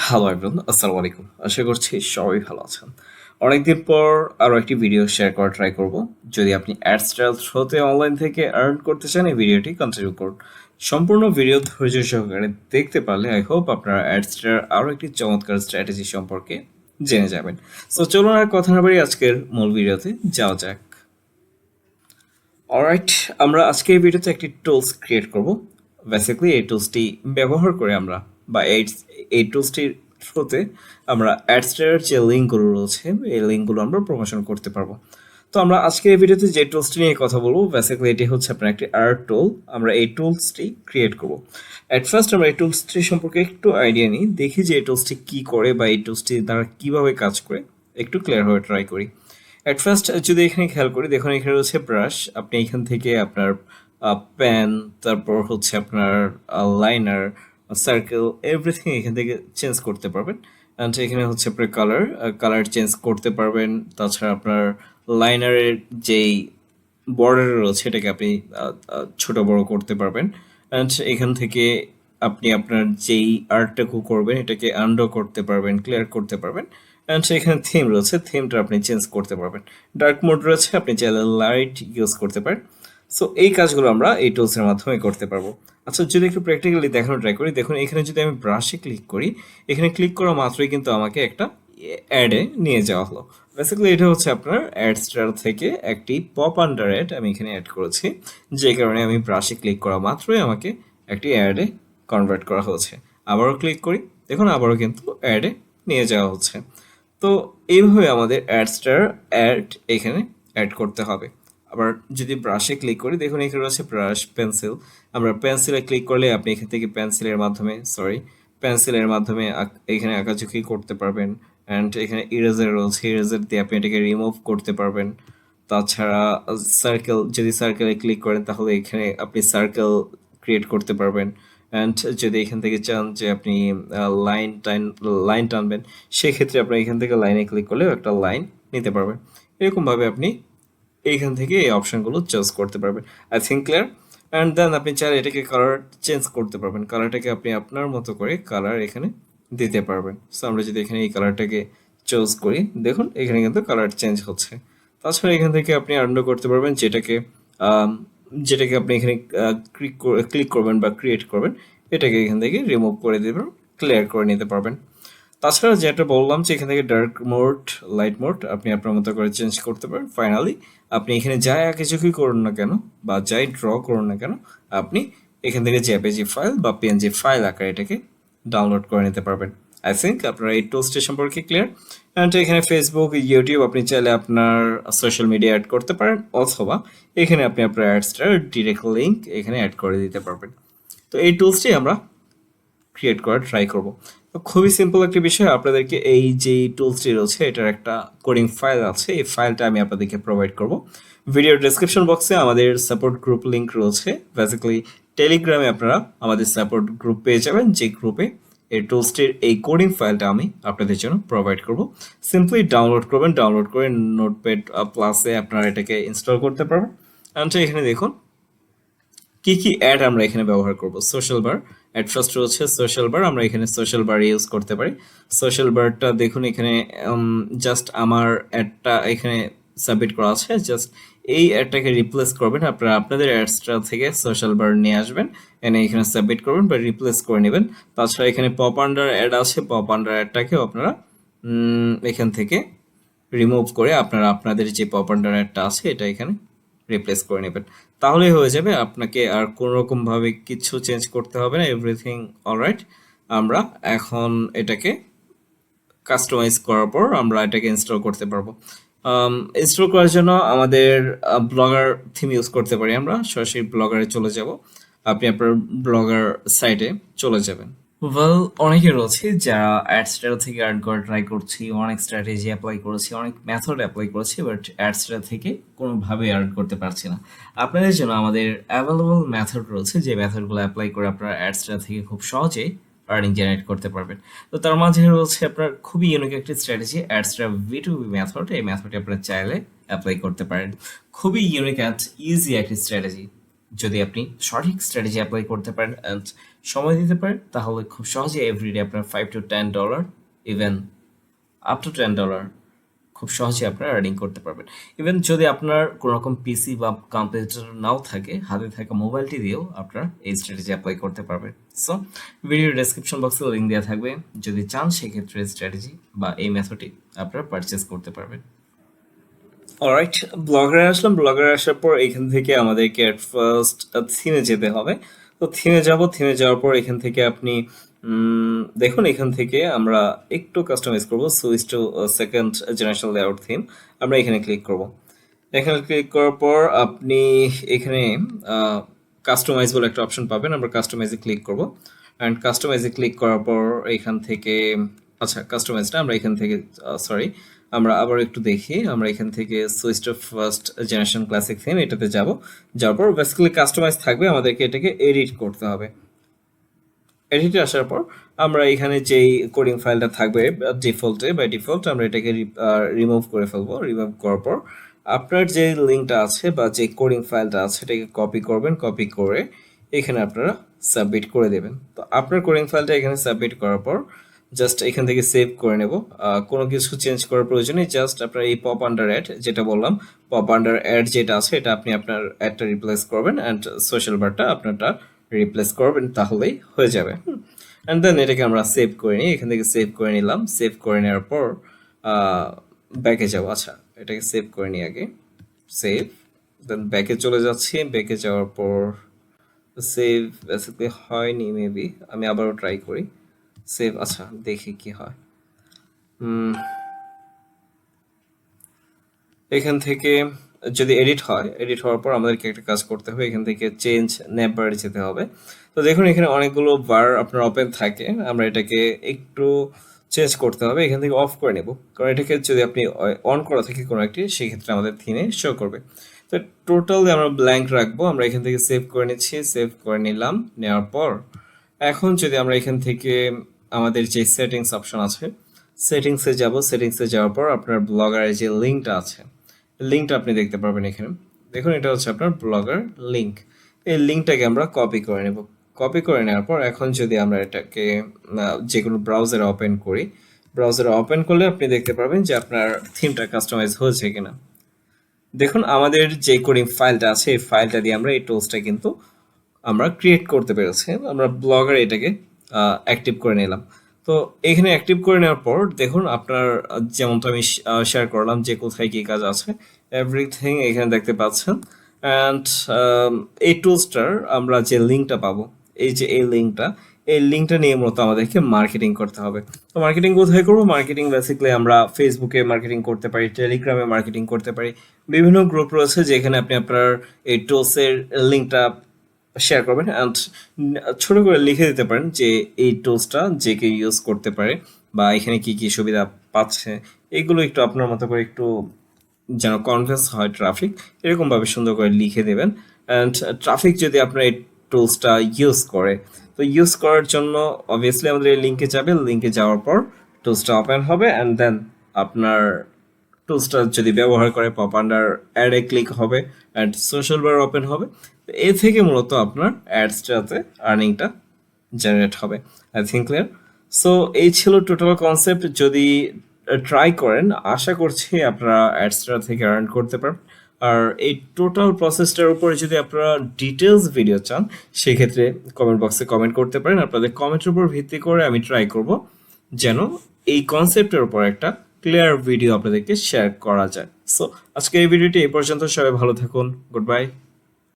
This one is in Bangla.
হ্যালো এভরিওয়ান, আসসালামু আলাইকুম। আশা করছি সবাই ভালো আছেন। অনেকদিন পর আরো একটি ভিডিও শেয়ার করার ট্রাই করব। যদি আপনি অ্যাডস্টাইল থ্রুতে অনলাইন থেকে আর্ন করতে চান, এই ভিডিওটি কন্টিনিউ করুন। সম্পূর্ণ ভিডিও ধৈর্য সহকারে দেখতে পারলে আই হোপ আপনারা অ্যাডস্টার আরো একটি চমৎকার স্ট্র্যাটেজি সম্পর্কে জেনে যাবেন। সো চলুন আর কথা না বাড়িয়ে আজকের মূল ভিডিওতে যাওয়া যাক। অলরাইট, আমরা আজকে এই ভিডিওতে একটি টুলস ক্রিয়েট করব। বেসিক্যালি এই টুলসটি ব্যবহার করে আমরা বা এই টুলসটির থ্রুতে আমরা অ্যাডস্টার যে লিঙ্কগুলো রয়েছে এই লিঙ্কগুলো আমরা প্রমোশন করতে পারবো। তো আমরা আজকে এই ভিডিওতে যে টুলসটি নিয়ে কথা বলবো, বেসিক্যালি এটি হচ্ছে আপনার একটি আর্ট টুল। আমরা এই টুলসটি ক্রিয়েট করব। অ্যাট ফার্স্ট আমরা এই টুলসটি সম্পর্কে একটু আইডিয়া নিই, দেখি যে এই টুলসটি কী করে বা এই টুলসটি দ্বারা কীভাবে কাজ করে একটু ক্লিয়ার হয়ে ট্রাই করি। অ্যাট ফার্স্ট যদি এখানে খেয়াল করি, দেখুন এখানে রয়েছে ব্রাশ। আপনি এখান থেকে আপনার পেন, তারপর হচ্ছে আপনার লাইনার, সার্কেল, এভরিথিং এখান থেকে চেঞ্জ করতে পারবেন। অ্যান্ড এখানে হচ্ছে আপনার কালার চেঞ্জ করতে পারবেন। তাছাড়া আপনার লাইনারের যেই বর্ডার রয়েছে এটাকে আপনি ছোট বড় করতে পারবেন। অ্যান্ড এখান থেকে আপনি আপনার যেই আর্টটাকে করবেন এটাকে আন্ডো করতে পারবেন, ক্লিয়ার করতে পারবেন। অ্যান্ড এখানে থিম রয়েছে, থিমটা আপনি চেঞ্জ করতে পারবেন। ডার্ক মোড রয়েছে, আপনি চাইলে লাইট ইউজ করতে পারেন। সো এই কাজগুলো আমরা এই টুলসের মাধ্যমে করতে পারবো। আচ্ছা, যদি একটু প্র্যাকটিক্যালি দেখানো ট্রাই করি, দেখুন এখানে যদি আমি ব্রাশে ক্লিক করি, এখানে ক্লিক করা মাত্রই কিন্তু আমাকে একটা অ্যাডে নিয়ে যাওয়া হলো। বেসিক্যালি এটা হচ্ছে আপনার অ্যাডস্টার থেকে একটি পপ আন্ডার অ্যাড আমি এখানে অ্যাড করেছি, যে কারণে আমি ব্রাশে ক্লিক করা মাত্রই আমাকে একটি অ্যাডে কনভার্ট করা হচ্ছে। আবারও ক্লিক করি, দেখুন আবারও কিন্তু অ্যাডে নিয়ে যাওয়া হচ্ছে। তো এইভাবে আমাদের অ্যাড এখানে অ্যাড করতে হবে। আবার যদি ব্রাশে ক্লিক করি, দেখুন এখানে রয়েছে ব্রাশ, পেন্সিল। আমরা পেন্সিলে ক্লিক করলে আপনি এখান থেকে পেন্সিলের মাধ্যমে এখানে আঁকাঝুঁকি করতে পারবেন। অ্যান্ড এখানে ইরেজার রয়েছে, ইরেজার দিয়ে আপনি এটাকে রিমুভ করতে পারবেন। তাছাড়া যদি সার্কেলে ক্লিক করেন তাহলে এখানে আপনি সার্কেল ক্রিয়েট করতে পারবেন। অ্যান্ড যদি এখান থেকে চান যে আপনি লাইন টানবেন, সেক্ষেত্রে আপনি এখান থেকে লাইনে ক্লিক করলেও একটা লাইন নিতে পারবেন। এরকমভাবে আপনি এইখান থেকে এই অপশনগুলো চুজ করতে পারবেন। I think clear. And then আপনি চাইলে এটাকে কালার চেঞ্জ করতে পারবেন। কালারটাকে আপনি আপনার মতো করে কালার এখানে দিতে পারবেন। সো আমরা যদি এখানে এই কালারটাকে চুজ করি, দেখুন এখানে কিন্তু কালার চেঞ্জ হচ্ছে। তাছাড়া এখান থেকে আপনি আন্ডু করতে পারবেন, আম, যেটাকে আপনি এখানে ক্লিক করবেন বা ক্রিয়েট করবেন, এটাকে এখান থেকে রিমুভ করে দেবেন, ক্লিয়ার করে নিতে পারবেন। তাছাড়া যেটা বললাম যে এখান থেকে ডার্ক মোড, লাইট মোড আপনি আপনার মতো করে চেঞ্জ করতে পারেন। ফাইনালি আপনি এখানে যাই কিছুই করুন না কেন বা যাই ড্র করুন না কেন, আপনি এখান থেকে জেপিজি ফাইল বা পিএনজি ফাইল আকারে এটাকে ডাউনলোড করে নিতে পারবেন। আই থিঙ্ক আপনারা এই টুলসটি সম্পর্কে ক্লিয়ার। অ্যান্ড এখানে ফেসবুক, ইউটিউব আপনি চাইলে আপনার সোশ্যাল মিডিয়া অ্যাড করতে পারেন, অথবা এখানে আপনি আপনার অ্যাডসটার ডিরেক্ট লিঙ্ক এখানে অ্যাড করে দিতে পারবেন। তো এই টুলসটি আমরা ক্রিয়েট করার ট্রাই করব। তো খুবই সিম্পল একটি বিষয়, আপনাদেরকে এই যে টুলসটি রয়েছে এটার একটা কোডিং ফাইল আছে, এই ফাইলটা আমি আপনাদেরকে প্রোভাইড করব। ভিডিওর ডেসক্রিপশন বক্সে আমাদের সাপোর্ট গ্রুপ লিঙ্ক রয়েছে। বেসিক্যালি টেলিগ্রামে আপনারা আমাদের সাপোর্ট গ্রুপ পেয়ে যাবেন, যে গ্রুপে এই টুলসটির এই কোডিং ফাইলটা আমি আপনাদের জন্য প্রোভাইড করব। সিম্পলি ডাউনলোড করবেন, ডাউনলোড করে নোটপ্যাড প্লাসে আপনারা এটাকে ইনস্টল করতে পারবেন। এখানে দেখুন কি কি অ্যাড আমরা এখানে ব্যবহার করব। সোশ্যাল বার অ্যাট ফার্স্ট রয়েছে, সোশ্যাল বার আমরা এখানে সোশ্যাল বার ইউজ করতে পারি। সোশ্যাল বারটা দেখুন এখানে জাস্ট আমার অ্যাডটা এখানে সাবমিট করা আছে, জাস্ট এই অ্যাডটাকে রিপ্লেস করবেন। আপনারা আপনাদের অ্যাডসটা থেকে সোশ্যাল বার নিয়ে আসবেন, এনে এখানে সাবমিট করবেন বা রিপ্লেস করে নেবেন। তাছাড়া এখানে পপ আন্ডার অ্যাড আছে, পপ আন্ডার অ্যাডটাকেও আপনারা এখান থেকে রিমুভ করে আপনারা আপনাদের যে পপ আন্ডার অ্যাডটা আছে এটা এখানে রিপ্লেস করে নেবেন, তাহলেই হয়ে যাবে। আপনাকে আর কোনো রকম ভাবে কিছু চেঞ্জ করতে হবে না, এভরিথিং অলরাইট। আমরা এখন এটাকে কাস্টমাইজ করার পর আমরা এটাকে ইনস্টল করতে পারবো। ইনস্টল করার জন্য আমাদের ব্লগার থিম ইউজ করতে পারি। আমরা সরাসরি ব্লগারে চলে যাব, আপনি আপনার ব্লগার সাইটে চলে যাবেন। ওয়েল, অনেকে রয়েছে যারা অ্যাডস্টার থেকে আর্ন করা ট্রাই করছি, অনেক স্ট্র্যাটেজি অ্যাপ্লাই করেছি, অনেক মেথড অ্যাপ্লাই করেছি, বাট অ্যাডস্টার থেকে কোনোভাবে আর্ন করতে পারছি না। আপনাদের জন্য আমাদের অ্যাভেলেবল মেথড রয়েছে, যে মেথডগুলো অ্যাপ্লাই করে আপনারা অ্যাডস্টার থেকে খুব সহজেই আর্নিং জেনারেট করতে পারবেন। তো তার মাঝে রয়েছে আপনার খুবই ইউনিক একটি স্ট্র্যাটেজি, অ্যাডস্টার V2B মেথড। এই মেথডটি আপনারা চাইলে অ্যাপ্লাই করতে পারেন। খুবই ইউনিক অ্যান্ড ইজি একটি স্ট্র্যাটেজি। যদি আপনি সঠিক স্ট্র্যাটেজি অ্যাপ্লাই করতে পারেন অ্যান্ড সময় দিতে পারেন, তাহলে খুব সহজে এভরিডে আপনার $5 to $10, ইভেন আপ টু $10 খুব সহজে আপনারা আর্নিং করতে পারবেন। ইভেন যদি আপনার কোনো রকম পিসি বা কম্পিউটার নাও থাকে, হাতে থাকা মোবাইলটি দিয়েও আপনারা এই স্ট্র্যাটেজি অ্যাপ্লাই করতে পারবেন। সো ভিডিও ডেসক্রিপশন বক্সে লিঙ্ক দেওয়া থাকবে, যদি চান সেক্ষেত্রে স্ট্র্যাটেজি বা এই মেথডটি আপনারা পারচেস করতে পারবেন। অলরাইট, ব্লগারে আসলাম। ব্লগারে আসার পর এখান থেকে আমাদেরকে অ্যাট ফার্স্ট থিমে যেতে হবে। তো থিমে যাব, থিমে যাওয়ার পর এখান থেকে আপনি দেখুন, এখান থেকে আমরা একটু কাস্টমাইজ করব, switch to second generation layout theme. আমরা এখানে ক্লিক করব। এখানে ক্লিক করার পর আপনি এখানে কাস্টমাইজ বলে একটা অপশন পাবেন, আমরা কাস্টমাইজে ক্লিক করব। অ্যান্ড কাস্টমাইজে ক্লিক করার পর এখান থেকে, আচ্ছা কাস্টমাইজটা আমরা এখান থেকে, সরি আমরা আবার একটু দেখি, আমরা এখান থেকে switch to first generation classic theme এটাতে যাব। যাওয়ার পর বেসিক্যালি কাস্টমাইজ থাকবে, আমাদেরকে এটাকে এডিট করতে হবে। এডিটে আসার পর আমরা এখানে যেই কোডিং ফাইলটা থাকবে ডিফল্টে, বাই ডিফল্ট আমরা এটাকে রিমুভ করে ফেলবো। রিমুভ করার পর আপনার যে লিঙ্কটা আছে বা যে কোডিং ফাইলটা আছে এটাকে কপি করবেন, কপি করে এখানে আপনারা সাবমিট করে দেবেন। তো আপনার কোডিং ফাইলটা এখানে সাবমিট করার পর জাস্ট এখান থেকে সেভ করে নেব। কোনো কিছু চেঞ্জ করার প্রয়োজন নেই, জাস্ট আপনার এই পপ আন্ডার অ্যাড যেটা বললাম, পপ আন্ডার অ্যাড যেটা আছে এটা আপনি আপনার অ্যাডটা রিপ্লেস করবেন অ্যান্ড সোশ্যাল বারটা আপনারটা রিপ্লেস করবেন, তাহলেই হয়ে যাবে। অ্যান্ড দেন এটাকে আমরা সেভ করে নিই, এখান থেকে সেভ করে নিলাম। সেভ করে নেওয়ার পর ব্যাকে যাবো। আচ্ছা, এটাকে সেভ করে নিই আগে, সেভ, দেন ব্যাকে চলে যাচ্ছি। ব্যাকে যাওয়ার পর সেভ বেসিক্যালি হয়নি, মেবি আমি আবারও ট্রাই করি সেভ। আচ্ছা, দেখি কি হয়। এখান থেকে যদি এডিট হয়, এডিট হওয়ার পর আমাদেরকে একটা কাজ করতে হবে, এখান থেকে চেঞ্জ নেভার যেতে হবে। তো দেখুন এখানে অনেকগুলো বার আপনার ওপেন থাকে, আমরা এটাকে একটু চেঞ্জ করতে হবে, এখান থেকে অফ করে নেব, কারণ এটাকে যদি আপনি অন করা থাকে কোনো একটি, সেক্ষেত্রে আমাদের থিমে শো করবে। তো টোটালি আমরা ব্ল্যাঙ্ক রাখবো। আমরা এখান থেকে সেভ করে নিচ্ছি, সেভ করে নিলাম। নেওয়ার পর এখন যদি আমরা এখান থেকে আমাদের যে সেটিংস অপশন আছে, সেটিংসে যাব। সেটিংসে যাওয়ার পর আপনার ব্লগারের যে লিঙ্কটা আছে, লিঙ্কটা আপনি দেখতে পারবেন এখানে। দেখুন এটা হচ্ছে আপনার ব্লগার লিঙ্ক। এই লিঙ্কটাকে আমরা কপি করে নেব। কপি করে নেওয়ার পর এখন যদি আমরা এটাকে যে কোনো ব্রাউজারে ওপেন করি, ব্রাউজারে ওপেন করলে আপনি দেখতে পারবেন যে আপনার থিমটা কাস্টমাইজ হয়েছে কিনা। দেখুন আমাদের যে কোডিং ফাইলটা আছে, এই ফাইলটা দিয়ে আমরা এই টুলসটা কিন্তু আমরা ক্রিয়েট করতে পেরেছি। আমরা ব্লগার এটাকে অ্যাক্টিভ করে নিলাম। তো এখানে অ্যাক্টিভ করে নেওয়ার পর দেখুন আপনার যেমনটা আমি শেয়ার করলাম যে কোথায় কী কাজ আছে, এভরিথিং এখানে দেখতে পাচ্ছেন। অ্যান্ড এই টুলসটার আমরা যে লিঙ্কটা পাবো, এই যে এই লিঙ্কটা নিয়ে মূলত আমাদেরকে মার্কেটিং করতে হবে। তো মার্কেটিং কোথায় করবো? মার্কেটিং বেসিক্যালি আমরা ফেসবুকে মার্কেটিং করতে পারি, টেলিগ্রামে মার্কেটিং করতে পারি। বিভিন্ন গ্রুপ রয়েছে যেখানে আপনি আপনার এই টুলসের লিঙ্কটা শেয়ার করবেন অ্যান্ড ছোট করে লিখে দিতে পারেন যে এই টুলসটা যে কেউ ইউজ করতে পারে বা এখানে কি কি সুবিধা পাচ্ছে, এগুলো একটু আপনার মতো করে একটু যেন কনভিন্স হয় ট্রাফিক, এরকমভাবে সুন্দর করে লিখে দেবেন। অ্যান্ড ট্রাফিক যদি আপনার এই টুলসটা ইউজ করে, তো ইউজ করার জন্য অবভিয়াসলি আমাদের এই লিঙ্কে যাবে। লিঙ্কে যাওয়ার পর টুলসটা ওপেন হবে অ্যান্ড দেন আপনার টুলসটা যদি ব্যবহার করে পপ আন্ডার অ্যাডে ক্লিক হবে অ্যান্ড সোশ্যাল বার ওপেন হবে। এ থেকে মূলত আপনার অ্যাডসটাতে আর্নিংটা জেনারেট হবে। I think clear. সো এই ছিল টোটাল কনসেপ্ট। যদি ট্রাই করেন, আশা করছি আপনারা অ্যাডসটা থেকে আর্ন করতে পারবেন। আর এই টোটাল প্রসেসটার উপরে যদি আপনারা ডিটেলস ভিডিও চান, সেক্ষেত্রে কমেন্ট বক্সে কমেন্ট করতে পারেন। আপনাদের কমেন্টের উপর ভিত্তি করে আমি ট্রাই করব যেন এই কনসেপ্টের উপর একটা ক্লিয়ার ভিডিও আপনাদেরকে শেয়ার করা যায়। সো আজকে এই ভিডিওটি এই পর্যন্ত। সবাই ভালো থাকুন। Good bye.